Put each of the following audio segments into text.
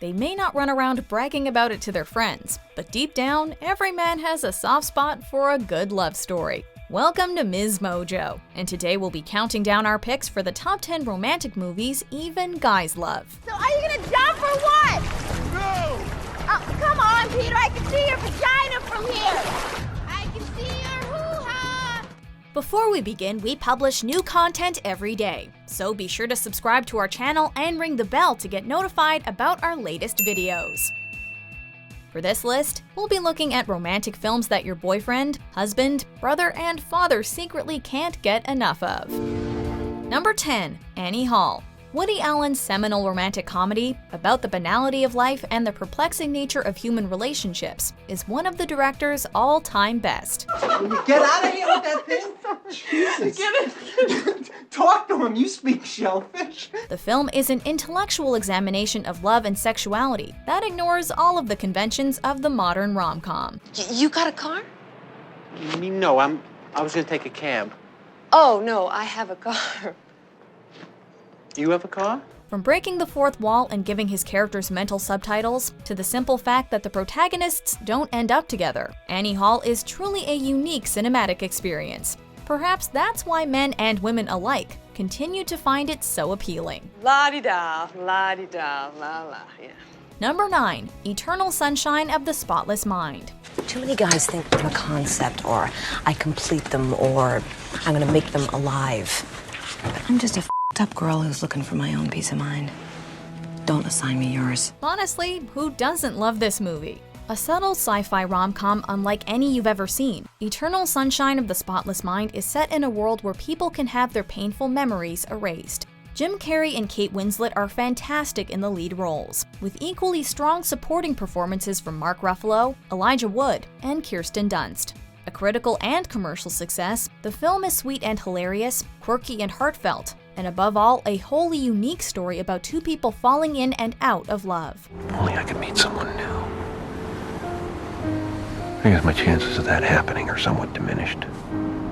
They may not run around bragging about it to their friends, but deep down, every man has a soft spot for a good love story. Welcome to MsMojo, and today we'll be counting down our picks for the top 10 romantic movies even guys love. So are you gonna jump or what? No! Oh, come on, Peter, I can see your vagina from here. I can see your hoo-ha. Before we begin, we publish new content every day, so be sure to subscribe to our channel and ring the bell to get notified about our latest videos. For this list, we'll be looking at romantic films that your boyfriend, husband, brother, and father secretly can't get enough of. Number 10. Annie Hall. Woody Allen's seminal romantic comedy about the banality of life and the perplexing nature of human relationships is one of the director's all-time best. Get out of here with that thing! Jesus! Get it! Talk to him, you speak shellfish! The film is an intellectual examination of love and sexuality that ignores all of the conventions of the modern rom-com. You got a car? No, I was gonna take a cab. Oh, no, I have a car. You have a car? From breaking the fourth wall and giving his characters mental subtitles, to the simple fact that the protagonists don't end up together, Annie Hall is truly a unique cinematic experience. Perhaps that's why men and women alike continue to find it so appealing. La-di-da, la-di-da, la-la, yeah. Number 9. Eternal Sunshine of the Spotless Mind. Too many guys think I'm a concept, or I complete them, or I'm gonna make them alive. But I'm just a up girl who's looking for my own peace of mind. Don't assign me yours. Honestly, who doesn't love this movie? A subtle sci-fi rom-com unlike any you've ever seen, Eternal Sunshine of the Spotless Mind is set in a world where people can have their painful memories erased. Jim Carrey and Kate Winslet are fantastic in the lead roles, with equally strong supporting performances from Mark Ruffalo, Elijah Wood, and Kirsten Dunst. A critical and commercial success, the film is sweet and hilarious, quirky and heartfelt, and above all, a wholly unique story about two people falling in and out of love. Only I could meet someone new. I guess my chances of that happening are somewhat diminished,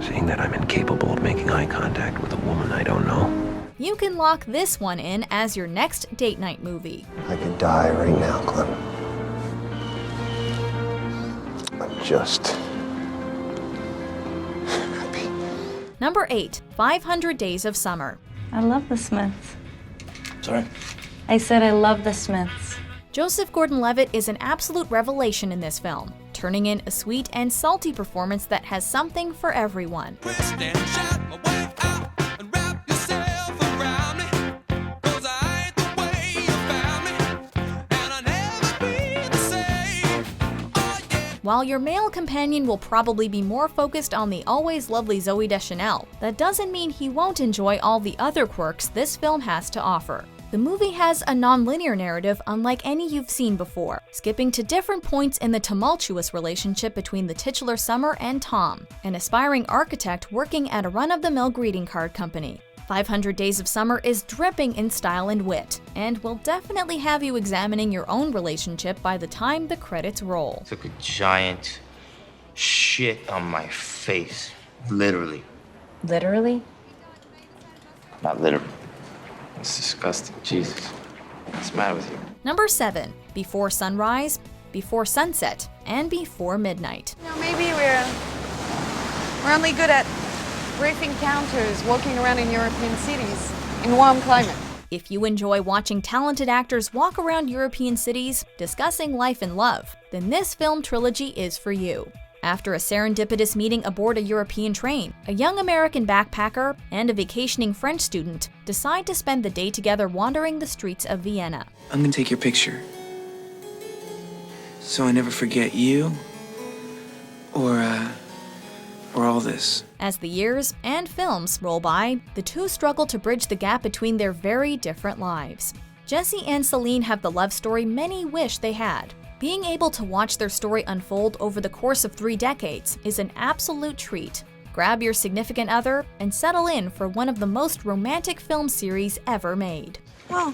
seeing that I'm incapable of making eye contact with a woman I don't know. You can lock this one in as your next date night movie. I could die right now, Clem. I'm just happy. Number 8. 500 Days of Summer. I love the Smiths. Sorry? I said I love the Smiths. Joseph Gordon-Levitt is an absolute revelation in this film, turning in a sweet and salty performance that has something for everyone. While your male companion will probably be more focused on the always lovely Zooey Deschanel, that doesn't mean he won't enjoy all the other quirks this film has to offer. The movie has a non-linear narrative unlike any you've seen before, skipping to different points in the tumultuous relationship between the titular Summer and Tom, an aspiring architect working at a run-of-the-mill greeting card company. 500 Days of Summer is dripping in style and wit, and will definitely have you examining your own relationship by the time the credits roll. Took a giant shit on my face. Literally. Literally? Not literally. It's disgusting. Jesus. What's the matter with you? Number 7. Before Sunrise, Before Sunset, and Before Midnight. You know, maybe we're only good at briefing counters, walking around in European cities, in warm climate. If you enjoy watching talented actors walk around European cities, discussing life and love, then this film trilogy is for you. After a serendipitous meeting aboard a European train, a young American backpacker and a vacationing French student decide to spend the day together wandering the streets of Vienna. I'm gonna take your picture, so I never forget you, or all this. As the years and films roll by, the two struggle to bridge the gap between their very different lives. Jesse and Celine have the love story many wish they had. Being able to watch their story unfold over the course of 3 decades is an absolute treat. Grab your significant other and settle in for one of the most romantic film series ever made. Well,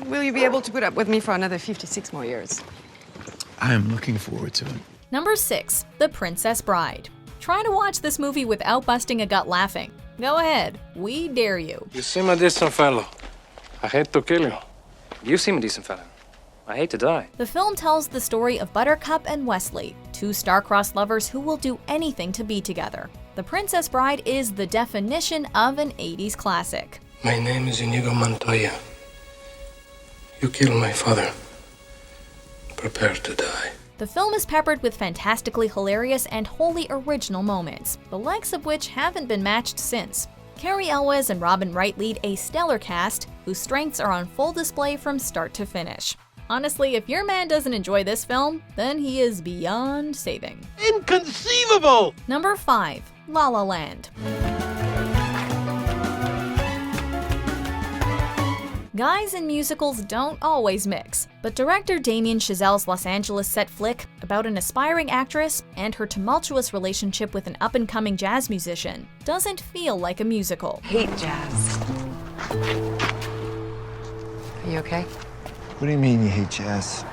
will you be able to put up with me for another 56 more years? I am looking forward to it. Number 6. The Princess Bride. Try to watch this movie without busting a gut laughing. Go ahead, we dare you. You seem a decent fellow. I hate to kill you. You seem a decent fellow. I hate to die. The film tells the story of Buttercup and Wesley, two star-crossed lovers who will do anything to be together. The Princess Bride is the definition of an 80s classic. My name is Inigo Montoya. You killed my father. Prepare to die. The film is peppered with fantastically hilarious and wholly original moments, the likes of which haven't been matched since. Cary Elwes and Robin Wright lead a stellar cast, whose strengths are on full display from start to finish. Honestly, if your man doesn't enjoy this film, then he is beyond saving. Inconceivable! Number 5. La La Land. Guys in musicals don't always mix, but director Damien Chazelle's Los Angeles set flick about an aspiring actress and her tumultuous relationship with an up-and-coming jazz musician doesn't feel like a musical. Hate jazz. Are you okay? What do you mean you hate jazz?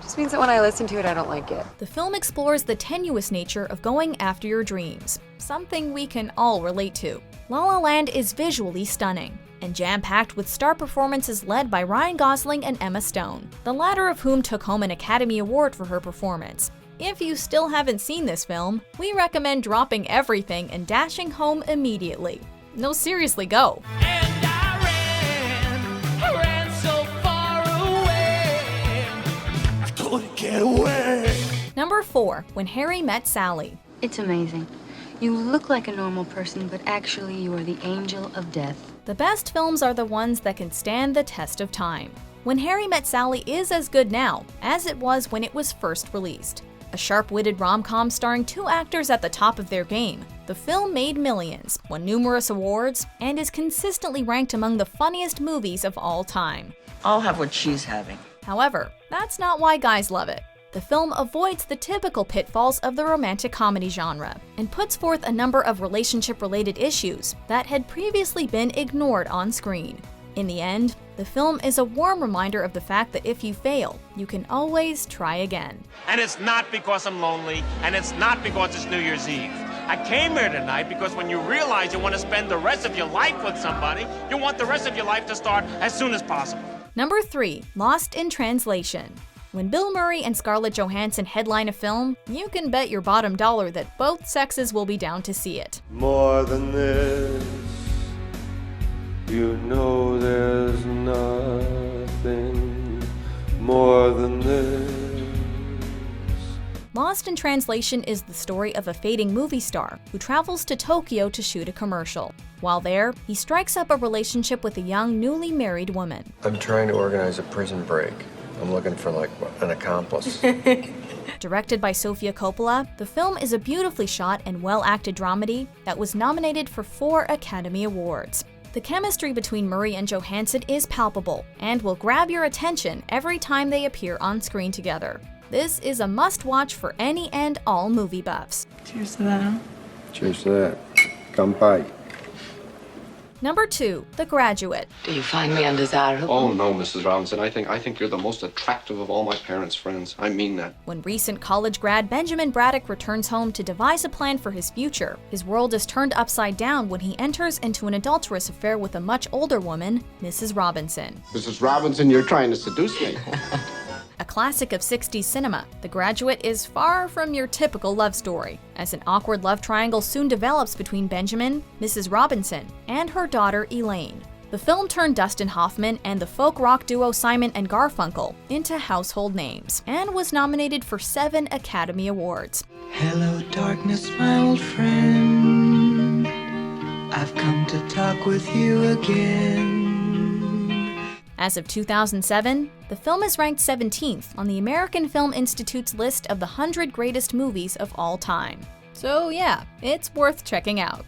Just means that when I listen to it, I don't like it. The film explores the tenuous nature of going after your dreams, something we can all relate to. La La Land is visually stunning and jam-packed with star performances led by Ryan Gosling and Emma Stone, the latter of whom took home an Academy Award for her performance. If you still haven't seen this film, we recommend dropping everything and dashing home immediately. No, seriously, go. Get away! Number 4. When Harry Met Sally. It's amazing. You look like a normal person, but actually you are the angel of death. The best films are the ones that can stand the test of time. When Harry Met Sally is as good now as it was when it was first released. A sharp-witted rom-com starring two actors at the top of their game, the film made millions, won numerous awards, and is consistently ranked among the funniest movies of all time. I'll have what she's having. However, that's not why guys love it. The film avoids the typical pitfalls of the romantic comedy genre and puts forth a number of relationship-related issues that had previously been ignored on screen. In the end, the film is a warm reminder of the fact that if you fail, you can always try again. And it's not because I'm lonely, and it's not because it's New Year's Eve. I came here tonight because when you realize you want to spend the rest of your life with somebody, you want the rest of your life to start as soon as possible. Number 3. Lost in Translation. When Bill Murray and Scarlett Johansson headline a film, you can bet your bottom dollar that both sexes will be down to see it. More than this, you know there's nothing more than this. Lost in Translation is the story of a fading movie star who travels to Tokyo to shoot a commercial. While there, he strikes up a relationship with a young, newly married woman. I'm trying to organize a prison break. I'm looking for, an accomplice. Directed by Sofia Coppola, the film is a beautifully shot and well-acted dramedy that was nominated for 4 Academy Awards. The chemistry between Murray and Johansson is palpable and will grab your attention every time they appear on screen together. This is a must-watch for any and all movie buffs. Cheers to that. Cheers to that. Kanpai. Number 2. The Graduate. Do you find me undesirable? Oh, no, Mrs. Robinson. I think you're the most attractive of all my parents' friends. I mean that. When recent college grad Benjamin Braddock returns home to devise a plan for his future, his world is turned upside down when he enters into an adulterous affair with a much older woman, Mrs. Robinson. Mrs. Robinson, you're trying to seduce me. A classic of 60s cinema, The Graduate is far from your typical love story, as an awkward love triangle soon develops between Benjamin, Mrs. Robinson, and her daughter Elaine. The film turned Dustin Hoffman and the folk rock duo Simon and Garfunkel into household names, and was nominated for 7 Academy Awards. Hello, darkness, my old friend. I've come to talk with you again. As of 2007, the film is ranked 17th on the American Film Institute's list of the 100 greatest movies of all time. So yeah, it's worth checking out.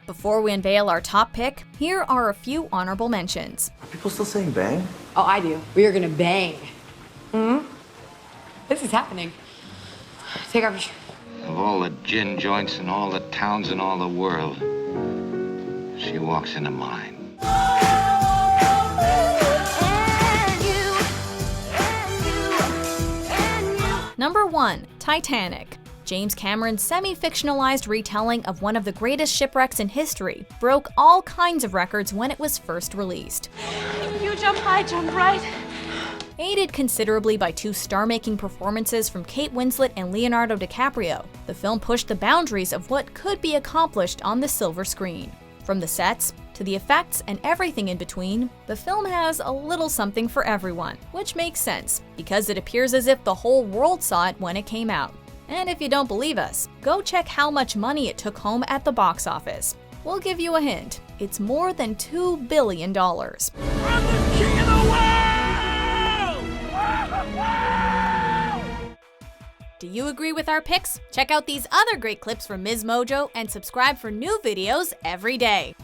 Before we unveil our top pick, here are a few honorable mentions. Are people still saying bang? Oh, I do. We are gonna bang. This is happening. Take off your shirt. Of all the gin joints in all the towns in all the world, she walks into mine. Number 1. Titanic. James Cameron's semi-fictionalized retelling of one of the greatest shipwrecks in history broke all kinds of records when it was first released. You jump high, jump right. Aided considerably by two star-making performances from Kate Winslet and Leonardo DiCaprio, the film pushed the boundaries of what could be accomplished on the silver screen. From the sets, to the effects, and everything in between, the film has a little something for everyone, which makes sense, because it appears as if the whole world saw it when it came out. And if you don't believe us, go check how much money it took home at the box office. We'll give you a hint. It's more than $2 billion. Do you agree with our picks? Check out these other great clips from MsMojo and subscribe for new videos every day.